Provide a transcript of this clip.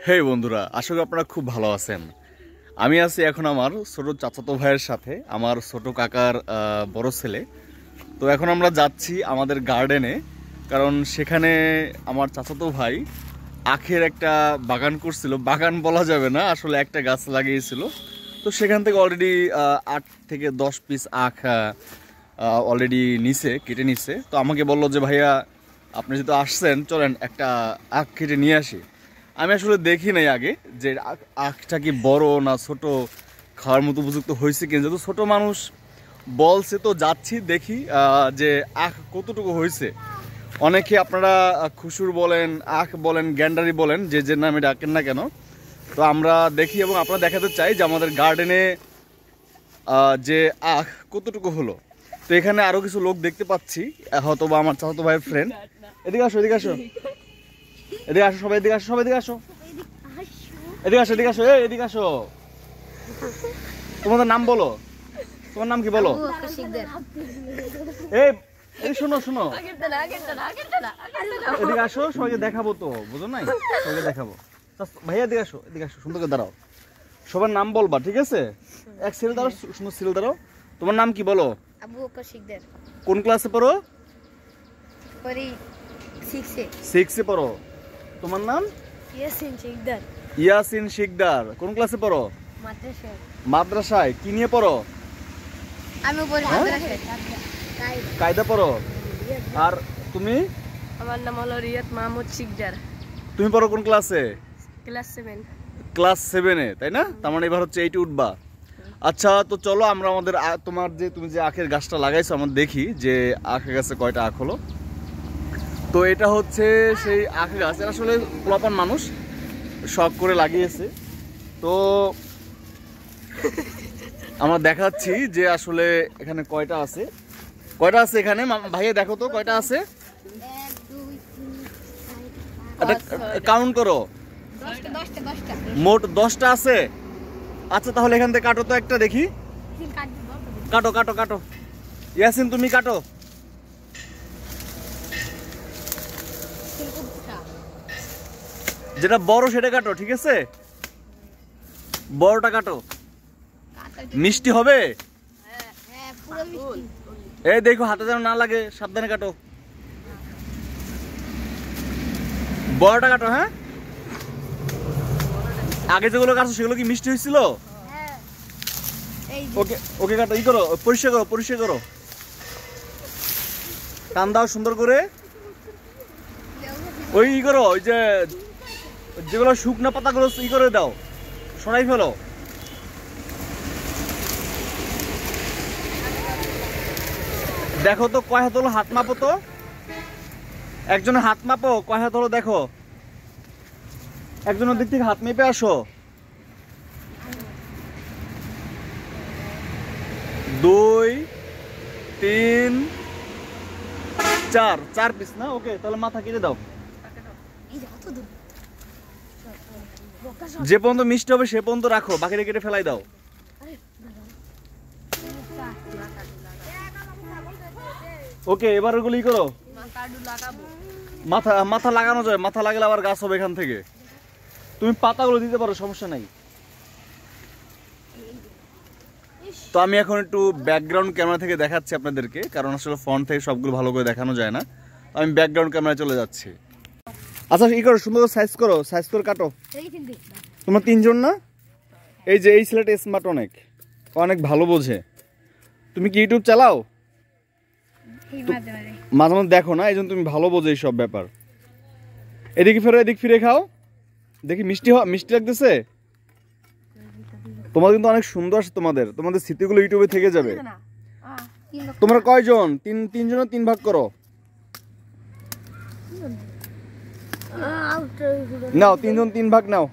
হে বন্ধুরা, আশা করি আপনারা খুব ভালো আছেন। আমি আছি এখন আমার ছোট চাচাতো ভাইয়ের সাথে, আমার ছোট কাকার বড় ছেলে। তো এখন আমরা যাচ্ছি আমাদের গার্ডেনে, কারণ সেখানে আমার চাচাতো ভাই আখের একটা বাগান করছিল। বাগান বলা যাবে না, আসলে একটা গাছ লাগিয়েছিল। তো সেখান থেকে অলরেডি 8 থেকে 10 পিস আখ অলরেডি কেটে নিছে। তো আমাকে বললো যে ভাইয়া, আপনি যেহেতু আসছেন, চলেন একটা আখ কেটে নিয়ে আসি। আমি আসলে দেখি নাই আগে যে আখটা কি বড় না ছোট, খাওয়ার মতো উপযুক্ত হয়েছে কিনা। যেহেতু ছোট মানুষ বলছে, তো যাচ্ছি দেখি যে আখ কতটুকু হয়েছে। অনেকে আপনারা খুশুর বলেন, আখ বলেন, গ্যান্ডারি বলেন, যে নামে ডাকেন না কেন। তো আমরা দেখি এবং আপনারা দেখাতে চাই যে আমাদের গার্ডেনে যে আখ কতটুকু হলো। তো এখানে আরো কিছু লোক দেখতে পাচ্ছি, হয়তো বা আমার চাচাতো ভাইয়ের ফ্রেন্ড। এদিকে আসো, এদিকে আসো, এদিকে আসো, সবাই এদিকে আসো, সবাই এদিকে আসো, এদিকে আসো, এদিকে আসো, এদিকে আসো। তোমাদের নাম বলো, তোমার নাম কি বলো? এই শোনো শোনো, এদিকে আসো, সবাইকে দেখাবো। তো বুঝো নাই, সবাইকে দেখাবো। ভাইয়া এদিকে আসো, এদিকে আসো, সুন্দর করে দাঁড়াও। সবার নাম বলবা, ঠিক আছে? এক সিরিয়াল দাঁড়াও, সুন্দর সিরিয়াল দাঁড়াও। তোমার নাম কি বলো? আবু বকর শিকদার। কোন ক্লাসে পড়ো? পড়ি 6 এ পড়ো। তোমার নাম? ইয়াসিন শিকদার। ইয়াসিন শিকদার। কোন ক্লাসে পড়ো? মাদ্রাসায়। মাদ্রাসায় কি নিয়ে পড়ো? আমি পড়ি মাদ্রাসায় কায়দা পড়ো। আর তুমি? আমার নাম হলো রিয়াদ মাহমুদ শিকদার। তুমি পড়ো কোন ক্লাসে? ক্লাস 7। ক্লাস 7 এ, তাই না? তার মানে এবার হচ্ছে 8 উঠবা। আচ্ছা, তো চলো আমরা আমাদের তোমার যে তুমি যে আখের গাছটা লাগাইছো, আমরা দেখি যে আখের গাছে কয়টা আখ হলো। তো এটা হচ্ছে সেই আখ গাছ। আসলে পোলাপান মানুষ শখ করে লাগিয়েছে। তো আমরা দেখাচ্ছি যে আসলে এখানে কয়টা আছে। কয়টা আছে এখানে ভাইয়া, দেখো তো কয়টা আছে। কাউন্ট করো। মোট 10টা আছে। আচ্ছা, তাহলে এখান থেকে কাটো তো একটা, দেখি। কাটো কাটো কাটো, ইয়াসিন তুমি কাটো। যেটা বড় সেটা কাটো, ঠিক আছে? বড়টা কাটো। মিষ্টি হবে। এই দেখো, হাতে যেন না লাগে, সাবধানে কাটো। বড়টা কাটো। হ্যাঁ, আগে যেগুলো কাটছো সেগুলো কি মিষ্টি হয়েছিল? ওকে ওকে, কাটো, ই করো, পরিষ্কার করো, পরিষ্কার করো। টান দাও সুন্দর করে। ওই ই করো, ওই যে যেগুলো শুকনো পাতাগুলো ই করে দাও, সরাই ফেলো। দেখো তো কয় হাত হলো, হাত মাপো তো। একজনের হাত মাপো, কয় হাত হলো দেখো। একজনের দিক থেকে হাত মেপে আসো। 2 3 4 পিস না? ওকে, তাহলে মাথা কেটে দাও। যে পর্যন্ত মিষ্টি হবে সে পর্যন্ত রাখো, বাকিটা কেটে ফেলাই দাও। ওকে, এবার ওগুলো ই করো। মাথা মাথা লাগানো যায়, মাথা লাগালে আবার গাছ হবে এখান থেকে। তুমি পাতাগুলো দিতে পারো, সমস্যা নাই। তো আমি এখন একটু ব্যাকগ্রাউন্ড ক্যামেরা থেকে দেখাচ্ছি আপনাদেরকে, কারণ আসলে ফ্রন্ট থেকে সবগুলো ভালো করে দেখানো যায় না। আমি ব্যাকগ্রাউন্ড ক্যামেরায় চলে যাচ্ছি। আচ্ছা, ই করো, সুন্দর করে সাইজ করো, সাইজ করে কাটো। তোমরা 3 জন না? এই যে এই ছেলেটা স্মার্ট, অনেক অনেক ভালো বোঝে। তুমি কি ইউটিউব চালাও? মাঝে মাঝে দেখো না, এই জন্য তুমি ভালো বোঝো এইসব ব্যাপার। এদিকে ফেরো, এদিক ফিরে খাও, দেখি মিষ্টি মিষ্টি লাগতেছে। তোমাদের কিন্তু অনেক সুন্দর আছে, তোমাদের স্মৃতিগুলো ইউটিউবে থেকে যাবে। তোমরা কয়জন? 3 জন, 3 ভাগ করো। নাও 3 জন 3 ভাগ নাও।